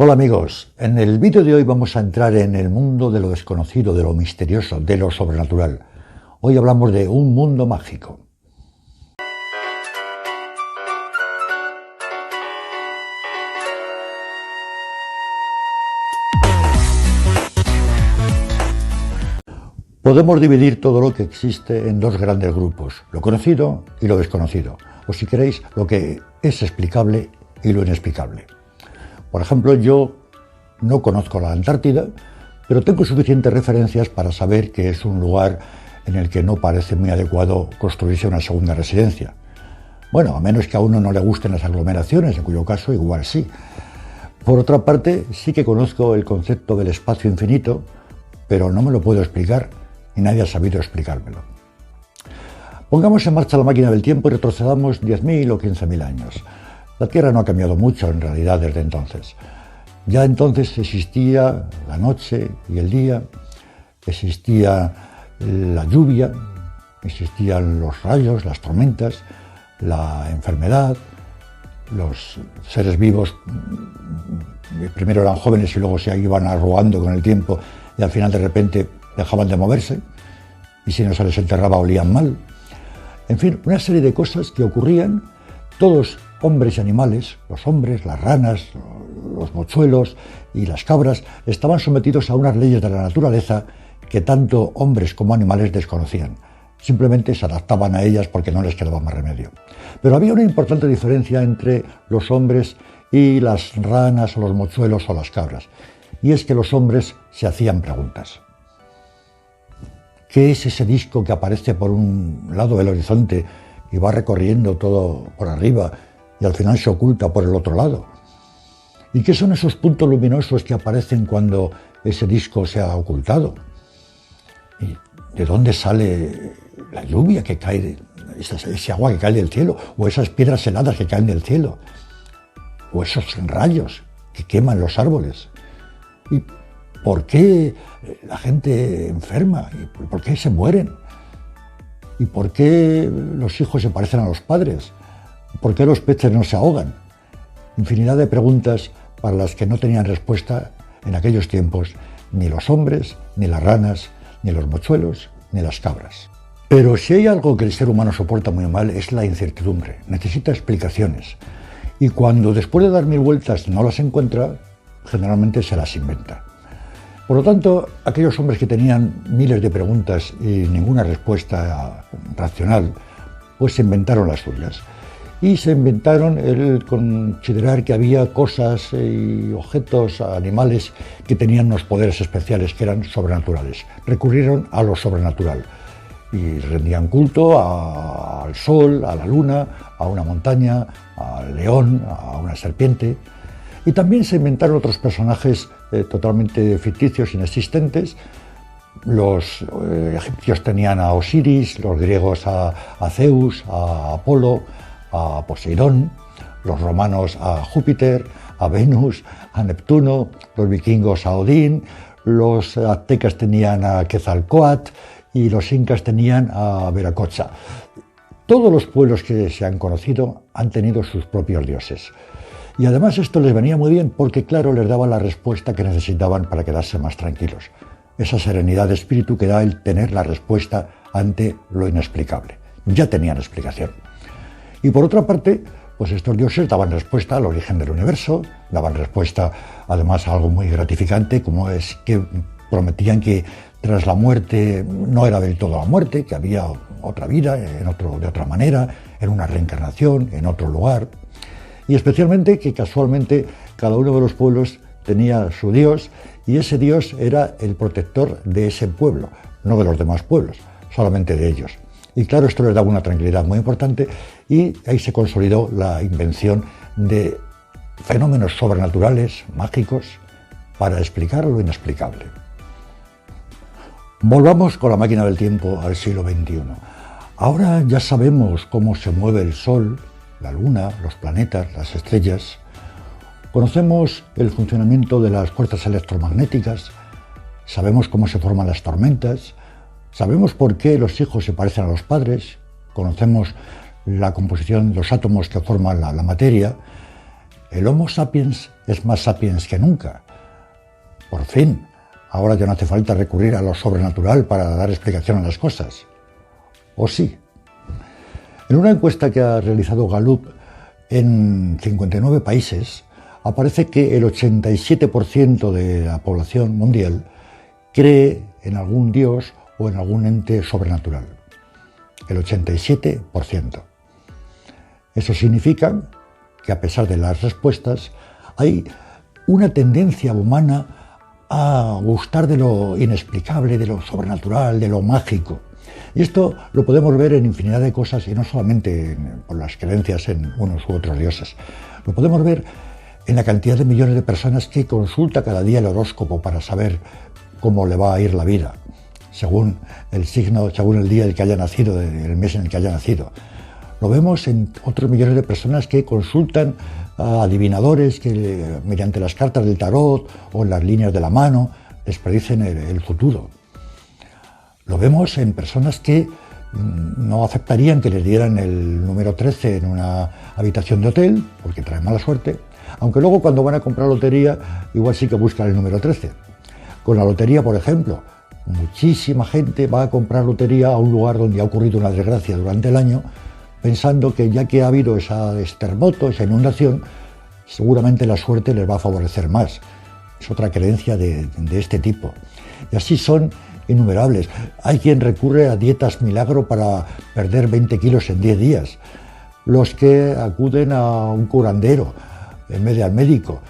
Hola amigos, en el vídeo de hoy vamos a entrar en el mundo de lo desconocido, de lo misterioso, de lo sobrenatural. Hoy hablamos de un mundo mágico. Podemos dividir todo lo que existe en dos grandes grupos, lo conocido y lo desconocido, o si queréis, lo que es explicable y lo inexplicable. Por ejemplo, yo no conozco la Antártida, pero tengo suficientes referencias para saber que es un lugar en el que no parece muy adecuado construirse una segunda residencia. Bueno, a menos que a uno no le gusten las aglomeraciones, en cuyo caso igual sí. Por otra parte, sí que conozco el concepto del espacio infinito, pero no me lo puedo explicar y nadie ha sabido explicármelo. Pongamos en marcha la máquina del tiempo y retrocedamos 10.000 o 15.000 años. La Tierra no ha cambiado mucho en realidad desde entonces. Ya entonces existía la noche y el día, existía la lluvia, existían los rayos, las tormentas, la enfermedad, los seres vivos primero eran jóvenes y luego se iban arrugando con el tiempo y al final de repente dejaban de moverse y si no se les enterraba olían mal. En fin, una serie de cosas que ocurrían, todos hombres y animales, los hombres, las ranas, los mochuelos y las cabras estaban sometidos a unas leyes de la naturaleza que tanto hombres como animales desconocían. Simplemente se adaptaban a ellas porque no les quedaba más remedio. Pero había una importante diferencia entre los hombres y las ranas o los mochuelos o las cabras, y es que los hombres se hacían preguntas. ¿Qué es ese disco que aparece por un lado del horizonte y va recorriendo todo por arriba y al final se oculta por el otro lado? ¿Y qué son esos puntos luminosos que aparecen cuando ese disco se ha ocultado? ¿Y de dónde sale la lluvia que cae, ese agua que cae del cielo? ¿O esas piedras heladas que caen del cielo? ¿O esos rayos que queman los árboles? ¿Y por qué la gente enferma? ¿Y por qué se mueren? ¿Y por qué los hijos se parecen a los padres? ¿Por qué los peces no se ahogan? Infinidad de preguntas para las que no tenían respuesta en aquellos tiempos ni los hombres, ni las ranas, ni los mochuelos, ni las cabras. Pero si hay algo que el ser humano soporta muy mal es la incertidumbre. Necesita explicaciones. Y cuando después de dar 1000 vueltas no las encuentra, generalmente se las inventa. Por lo tanto, aquellos hombres que tenían miles de preguntas y ninguna respuesta racional, pues se inventaron las suyas. Y se inventaron el considerar que había cosas y objetos, animales que tenían unos poderes especiales que eran sobrenaturales. Recurrieron a lo sobrenatural y rendían culto al sol, a la luna, a una montaña, al león, a una serpiente. Y también se inventaron otros personajes totalmente ficticios, inexistentes. Los egipcios tenían a Osiris, los griegos a Zeus, a Apolo, a Poseidón, los romanos a Júpiter, a Venus, a Neptuno, los vikingos a Odín, los aztecas tenían a Quetzalcóatl y los incas tenían a Viracocha. Todos los pueblos que se han conocido han tenido sus propios dioses. Y además esto les venía muy bien porque, claro, les daba la respuesta que necesitaban para quedarse más tranquilos. Esa serenidad de espíritu que da el tener la respuesta ante lo inexplicable. Ya tenían explicación. Y por otra parte, pues estos dioses daban respuesta al origen del universo, daban respuesta además a algo muy gratificante, como es que prometían que tras la muerte no era del todo la muerte, que había otra vida, de otra manera, en una reencarnación, en otro lugar. Y especialmente que casualmente cada uno de los pueblos tenía su dios y ese dios era el protector de ese pueblo, no de los demás pueblos, solamente de ellos. Y claro, esto les daba una tranquilidad muy importante y ahí se consolidó la invención de fenómenos sobrenaturales, mágicos, para explicar lo inexplicable. Volvamos con la máquina del tiempo al siglo XXI. Ahora ya sabemos cómo se mueve el Sol, la Luna, los planetas, las estrellas. Conocemos el funcionamiento de las fuerzas electromagnéticas, sabemos cómo se forman las tormentas, sabemos por qué los hijos se parecen a los padres, conocemos la composición de los átomos que forman la materia, El Homo sapiens es más sapiens que nunca. Por fin, ahora ya no hace falta recurrir a lo sobrenatural para dar explicación a las cosas. ¿O sí? En una encuesta que ha realizado Gallup en 59 países, aparece que el 87% de la población mundial cree en algún dios o en algún ente sobrenatural. El 87%. Eso significa que a pesar de las respuestas, hay una tendencia humana a gustar de lo inexplicable, de lo sobrenatural, de lo mágico. Y esto lo podemos ver en infinidad de cosas, y no solamente por las creencias en unos u otros dioses. Lo podemos ver en la cantidad de millones de personas que consulta cada día el horóscopo para saber cómo le va a ir la vida, según el signo, según el día en el que haya nacido, el mes en el que haya nacido. Lo vemos en otros millones de personas que consultan a adivinadores que mediante las cartas del tarot o en las líneas de la mano les predicen el futuro. Lo vemos en personas que no aceptarían que les dieran el número 13 en una habitación de hotel porque trae mala suerte, aunque luego cuando van a comprar lotería igual sí que buscan el número 13. Con la lotería, por ejemplo, muchísima gente va a comprar lotería a un lugar donde ha ocurrido una desgracia durante el año, pensando que ya que ha habido ese terremoto, esa inundación, seguramente la suerte les va a favorecer más. Es otra creencia de este tipo. Y así son innumerables. Hay quien recurre a dietas milagro para perder 20 kilos en 10 días. Los que acuden a un curandero en vez de al médico,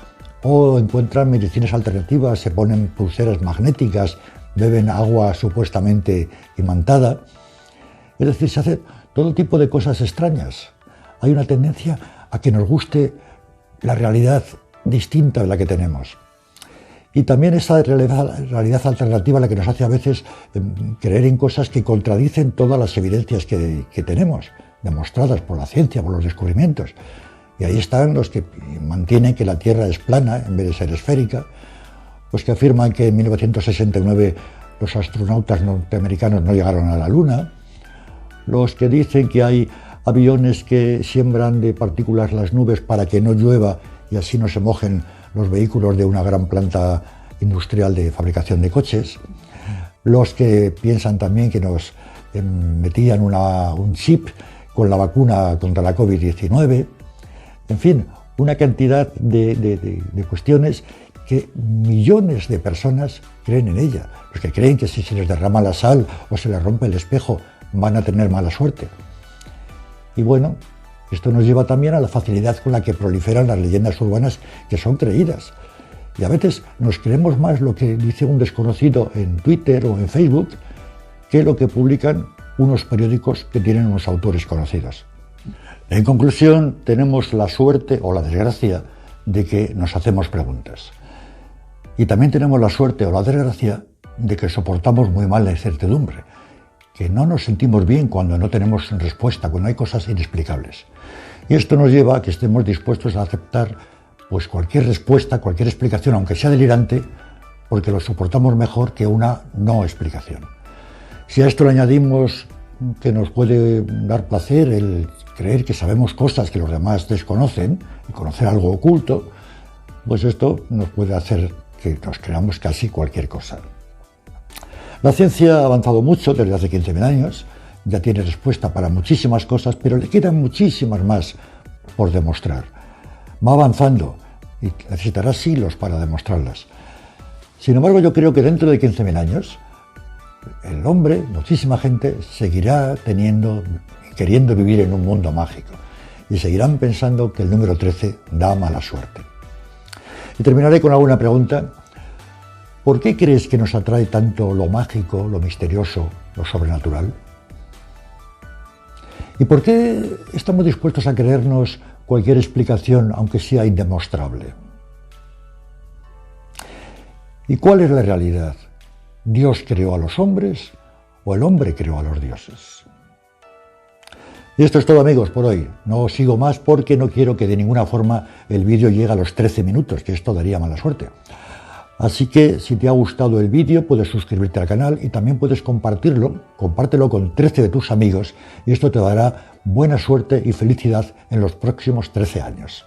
o encuentran medicinas alternativas, se ponen pulseras magnéticas, beben agua supuestamente imantada. Es decir, se hace todo tipo de cosas extrañas. Hay una tendencia a que nos guste la realidad distinta de la que tenemos. Y también esa realidad alternativa la que nos hace a veces creer en cosas que contradicen todas las evidencias que tenemos, demostradas por la ciencia, por los descubrimientos. Y ahí están los que mantienen que la Tierra es plana en vez de ser esférica, los que afirman que en 1969 los astronautas norteamericanos no llegaron a la Luna, los que dicen que hay aviones que siembran de partículas las nubes para que no llueva y así no se mojen los vehículos de una gran planta industrial de fabricación de coches, los que piensan también que nos metían un chip con la vacuna contra la COVID-19, en fin, una cantidad de cuestiones que millones de personas creen en ella. Los que creen que si se les derrama la sal o se les rompe el espejo van a tener mala suerte. Y bueno, esto nos lleva también a la facilidad con la que proliferan las leyendas urbanas que son creídas. Y a veces nos creemos más lo que dice un desconocido en Twitter o en Facebook que lo que publican unos periódicos que tienen unos autores conocidos. En conclusión, tenemos la suerte o la desgracia de que nos hacemos preguntas. Y también tenemos la suerte o la desgracia de que soportamos muy mal la incertidumbre, que no nos sentimos bien cuando no tenemos respuesta, cuando hay cosas inexplicables. Y esto nos lleva a que estemos dispuestos a aceptar pues cualquier respuesta, cualquier explicación, aunque sea delirante, porque lo soportamos mejor que una no explicación. Si a esto le añadimos que nos puede dar placer el creer que sabemos cosas que los demás desconocen y conocer algo oculto, pues esto nos puede hacer que nos creamos casi cualquier cosa. La ciencia ha avanzado mucho desde hace 15.000 años, ya tiene respuesta para muchísimas cosas, pero le quedan muchísimas más por demostrar. Va avanzando y necesitará siglos para demostrarlas. Sin embargo, yo creo que dentro de 15.000 años, el hombre, muchísima gente, seguirá queriendo vivir en un mundo mágico y seguirán pensando que el número 13 da mala suerte. Y terminaré con alguna pregunta. ¿Por qué crees que nos atrae tanto lo mágico, lo misterioso, lo sobrenatural? ¿Y por qué estamos dispuestos a creernos cualquier explicación, aunque sea indemostrable? ¿Y cuál es la realidad? ¿Dios creó a los hombres o el hombre creó a los dioses? Y esto es todo, amigos, por hoy. No sigo más porque no quiero que de ninguna forma el vídeo llegue a los 13 minutos, que esto daría mala suerte. Así que si te ha gustado el vídeo puedes suscribirte al canal y también puedes compartirlo, compártelo con 13 de tus amigos y esto te dará buena suerte y felicidad en los próximos 13 años.